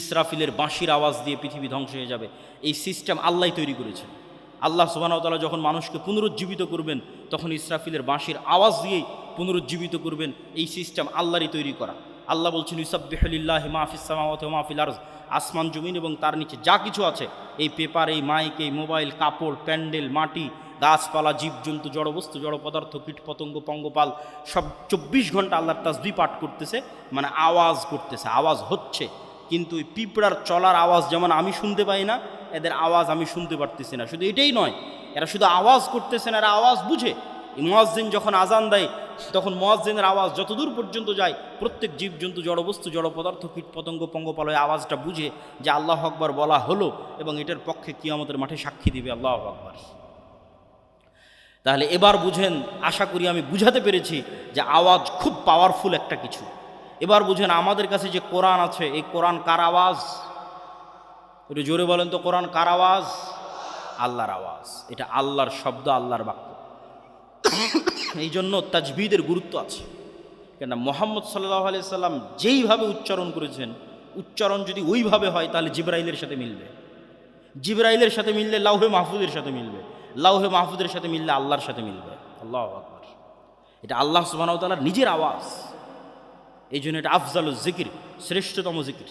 ইসরাফিলের বাঁশির আওয়াজ দিয়ে পৃথিবী ধ্বংস হয়ে যাবে। এই সিস্টেম আল্লাহই তৈরি করেছেন। আল্লাহ সুবহানাহু ওয়া তাআলা যখন মানুষকে পুনরুজ্জীবিত করবেন, তখন ইসরাফিলের বাঁশির আওয়াজ দিয়েই পুনরুজ্জীবিত করবেন। এই সিস্টেম আল্লাহরই তৈরি করা। আল্লাহ বলছেন ইউসাব্বিহু লিল্লাহি মা ফিস সামাওয়াতি ওয়া মা ফিল আরজ, আসমান জমিন এবং তার নিচে যা কিছু আছে, এই পেপার, এই মাইক, এই মোবাইল, কাপড়, প্যান্ডেল, মাটি, গাছপালা, জীবজন্তু, জড়বস্তু, জড় পদার্থ, কীট পতঙ্গ, পঙ্গপাল, সব 24 ঘন্টা আল্লাহর তাসবিহ পাঠ করতেছে, মানে আওয়াজ করতেছে, আওয়াজ হচ্ছে। কিন্তু ওই পিঁপড়ার চলার আওয়াজ যেমন আমি শুনতে পাই না, এদের আওয়াজ আমি শুনতে পারতেছি না। শুধু এটাই নয়, এরা শুধু আওয়াজ করতেছে না, এরা আওয়াজ বুঝে। মুয়াজ্জিন যখন আজান দেয়, তখন মুয়াজ্জিনের আওয়াজ যতদূর পর্যন্ত যায়, প্রত্যেক জীবজন্তু, জড়বস্তু, জড় পদার্থ, কীট পতঙ্গ, পঙ্গপাল ওই আওয়াজটা বুঝে যে আল্লাহু আকবার বলা হলো, এবং এটার পক্ষে কিয়ামতের মাঠে সাক্ষী দিবে আল্লাহু আকবার। তাহলে এবার বুঝেন, আশা করি আমি বুঝাতে পেরেছি যে আওয়াজ খুব পাওয়ারফুল একটা কিছু। এবার বুঝেন আমাদের কাছে যে কোরআন আছে, এই কোরআন কার আওয়াজ? একটু জোরে বলেন তো, কোরআন কার আওয়াজ? আল্লাহর আওয়াজ। এটা আল্লাহর শব্দ, আল্লাহর বাক্য। এই জন্য তাজবিদের গুরুত্ব আছে। কেন মুহাম্মদ সাল্লাল্লাহু আলাইহি সাল্লাম যেইভাবে উচ্চারণ করেছেন, উচ্চারণ যদি ওইভাবে হয় তাহলে জিবরাইলের সাথে মিলবে। জিবরাইলের সাথে মিললে লাউহে মাহফুজের সাথে মিলবে, লাউহে মাহফুজের সাথে মিললে আল্লাহর সাথে মিলবে। আল্লাহু আকবার। এটা আল্লাহ সুবহানাহু ওয়া তাআলার নিজের আওয়াজ। এই জন্য এটা আফজালুজ জিকির, শ্রেষ্ঠতম জিকির।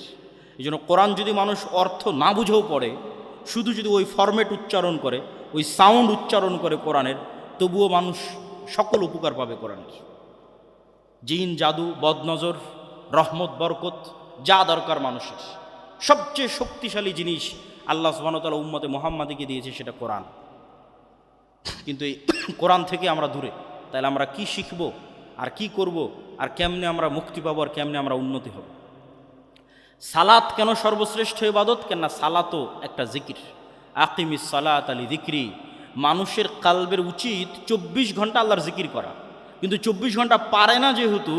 এই জন্য কোরআন যদি মানুষ অর্থ না বুঝেও পড়ে, শুধু যদি ওই ফরম্যাট উচ্চারণ করে, ওই সাউন্ড উচ্চারণ করে কোরআনের, তবুও মানুষ সকল উপকার পাবে কোরআনের। জিন, জাদু, বদনজর, রহমত, বরকত, যা দরকার মানুষের, সবচেয়ে শক্তিশালী জিনিস আল্লাহ সুবহানাহু ওয়া তাআলা উম্মতে মুহাম্মাদিকে দিয়েছে, সেটা কোরআন। কিন্তু এই কোরআন থেকে আমরা দূরে। তাহলে আমরা কি শিখব আর কি করব আর কেমনে আমরা মুক্তি পাবো আর কেমনে আমরা উন্নতি হব? সালাত কেন সর্বশ্রেষ্ঠ ইবাদত? কেননা সালাতও একটা জিকির। আকিমিস সালাত আলি যিকরি। মানুষের কালবের উচিত 24 ঘন্টা আল্লাহর জিকির করা, কিন্তু 24 ঘন্টা পারে না যেহেতু,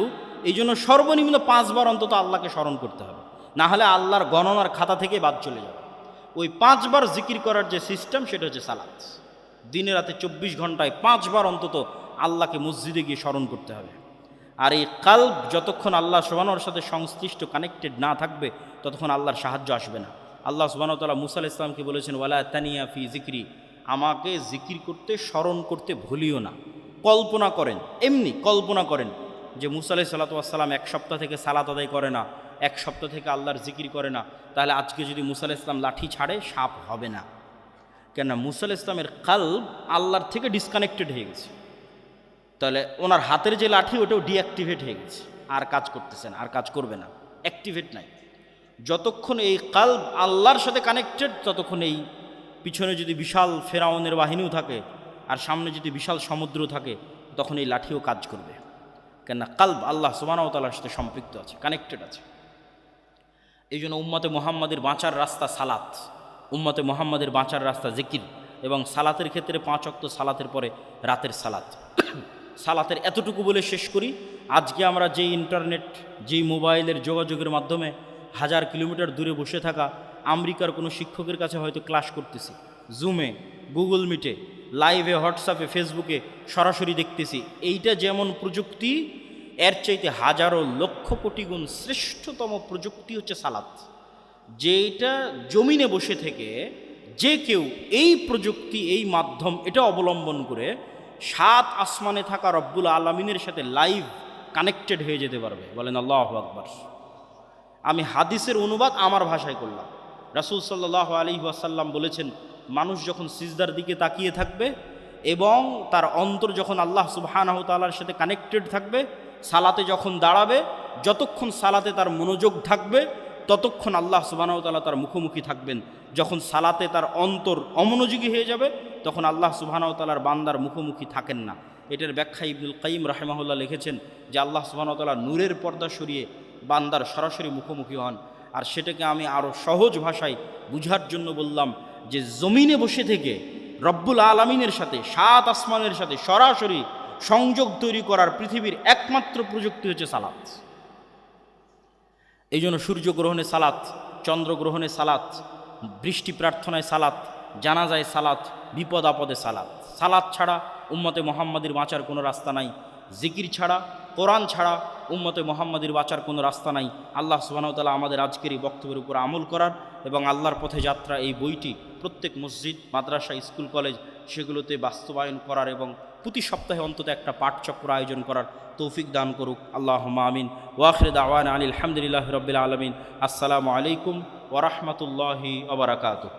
এই জন্য সর্বনিম্ন 5 বার অন্তত আল্লাহকে স্মরণ করতে হবে, না হলে আল্লাহর গণনার খাতা থেকে বাদ চলে যাবে। ওই 5 বার জিকির করার যে সিস্টেম, সেটা হচ্ছে সালাত। দিনে রাতে 24 ঘন্টায় 5 বার অন্তত আল্লাহকে মসজিদে গিয়ে স্মরণ করতে হবে। আর এই কাল্ব যতক্ষণ আল্লাহ সুবহানাহুর সাথে সংশ্লিষ্ট কানেক্টেড না থাকবে ততক্ষণ আল্লাহর সাহায্য আসবে না। আল্লাহ সুবহানাহু ওয়া তাআলা মুসা আলাইহিস সালামকে বলেছেন, ওয়ালা তানিয়া ফি যিকরি, আমাকে জিকির করতে, স্মরণ করতে ভুলিও না। কল্পনা করেন, এমনি কল্পনা করেন যে মুসা আলাইহিস সালাতু ওয়াস সালাম এক সপ্তাহ থেকে সালাত আদায় করে না, এক সপ্তাহ থেকে আল্লাহর জিকির করে না, তাহলে আজকে যদি মুসা আলাইহিস সালাম লাঠি ছাড়ে সাপ হবে না। কেননা মুসা আলাইহিস সালামের কাল্ব আল্লাহর থেকে ডিসকানেক্টেড হয়ে গেছে। তাহলে ওনার হাতের যে লাঠি ওটাও ডিঅ্যাক্টিভেট হয়ে গেছে, আর কাজ করতেছেন, আর কাজ করবে না, অ্যাক্টিভেট নাই। যতক্ষণ এই কাল্ব আল্লাহর সাথে কানেক্টেড ততক্ষণ এই পিছনে যদি বিশাল ফেরাউনের বাহিনীও থাকে আর সামনে যদি বিশাল সমুদ্র থাকে তখন এই লাঠিও কাজ করবে। কেননা কাল্ব আল্লাহ সুবহানাহু ওয়া তাআলার সাথে সম্পৃক্ত আছে, কানেক্টেড আছে। এই জন্য উম্মতে মুহাম্মাদের বাঁচার রাস্তা সালাত, উম্মতে মুহাম্মাদের বাঁচার রাস্তা জিকির, এবং সালাতের ক্ষেত্রে 5 ওয়াক্ত সালাতের পরে রাতের সালাত। সালাতের এতটুকু বলে শেষ করি, আজকে আমরা যেই ইন্টারনেট, যেই মোবাইলের যোগাযোগের মাধ্যমে 1000 কিলোমিটার দূরে বসে থাকা আমেরিকার কোনো শিক্ষকের কাছে হয়তো ক্লাস করতেছি, জুমে, গুগল মিটে, লাইভে, হোয়াটসঅ্যাপে, ফেসবুকে সরাসরি দেখতেছি, এইটা যেমন প্রযুক্তি, এর চাইতে হাজারো লক্ষ কোটি গুণ শ্রেষ্ঠতম প্রযুক্তি হচ্ছে সালাত। যেটা জমিনে বসে থেকে যে কেউ এই প্রযুক্তি, এই মাধ্যম এটা অবলম্বন করে 7 আসমানে থাকা রব্বুল আলামিনের সাথে লাইভ কানেক্টেড হয়ে যেতে পারবে। বলেন আল্লাহু আকবার। আমি হাদিসের অনুবাদ আমার ভাষায় করলাম। রাসূল সাল্লাল্লাহু আলাইহি ওয়াসাল্লাম বলেছেন, মানুষ যখন সিজদার দিকে তাকিয়ে থাকবে এবং তার অন্তর যখন আল্লাহ সুবহানাহু ওয়া তাআলার সাথে কানেক্টেড থাকবে, সালাতে যখন দাঁড়াবে, যতক্ষণ সালাতে তার মনোযোগ থাকবে ততক্ষণ আল্লাহ সুবহানাহু ওয়া তাআলা তার মুখোমুখি থাকবেন। যখন সালাতে তার অন্তর অমনোযোগী হয়ে যাবে তখন আল্লাহ সুবহানাহু ওয়া তাআলার বান্দার মুখোমুখি থাকেন না। এটার ব্যাখ্যা ইবনুল কাইয়িম রাহিমাহুল্লাহ লিখেছেন যে আল্লাহ সুবহানাহু ওয়া তাআলা নূরের পর্দা সরিয়ে বান্দার সরাসরি মুখোমুখি হন। আর সেটাকে আমি আরও সহজ ভাষায় বুঝার জন্য বললাম যে জমিনে বসে থেকে রব্বুল আলামিনের সাথে, 7 আসমানের সাথে সরাসরি সংযোগ তৈরি করার পৃথিবীর একমাত্র প্রযুক্তি হচ্ছে সালাত। এই জন্য সূর্যগ্রহণে সালাত, চন্দ্রগ্রহণে সালাত, বৃষ্টি প্রার্থনায় সালাত, জানাজায় সালাত, বিপদ আপদে সালাত। সালাত ছাড়া উম্মতে মুহাম্মাদির বাঁচার কোনো রাস্তা নাই। জিকির ছাড়া, কোরআন ছাড়া উম্মতে মুহাম্মাদির বাঁচার কোনো রাস্তা নাই। আল্লাহ সুবহানাহু ওয়া তাআলা আমাদের আজকের এই বক্তব্যের উপর আমল করার এবং আল্লাহর পথে যাত্রা এই বইটি প্রত্যেক মসজিদ, মাদ্রাসা, স্কুল, কলেজ সেগুলোতে বাস্তবায়ন করার এবং প্রতি সপ্তাহে অন্তত একটা পাঠচক্র আয়োজন করার তৌফিক দান করুক। আল্লাহুম্মা আমিন। ওয়া আখিরু দাওয়ানা আনিল হামদুলিল্লাহি রাব্বিল আলামিন। আসসালামু আলাইকুম ওয়া রাহমাতুল্লাহি ওয়া বারাকাতুহু।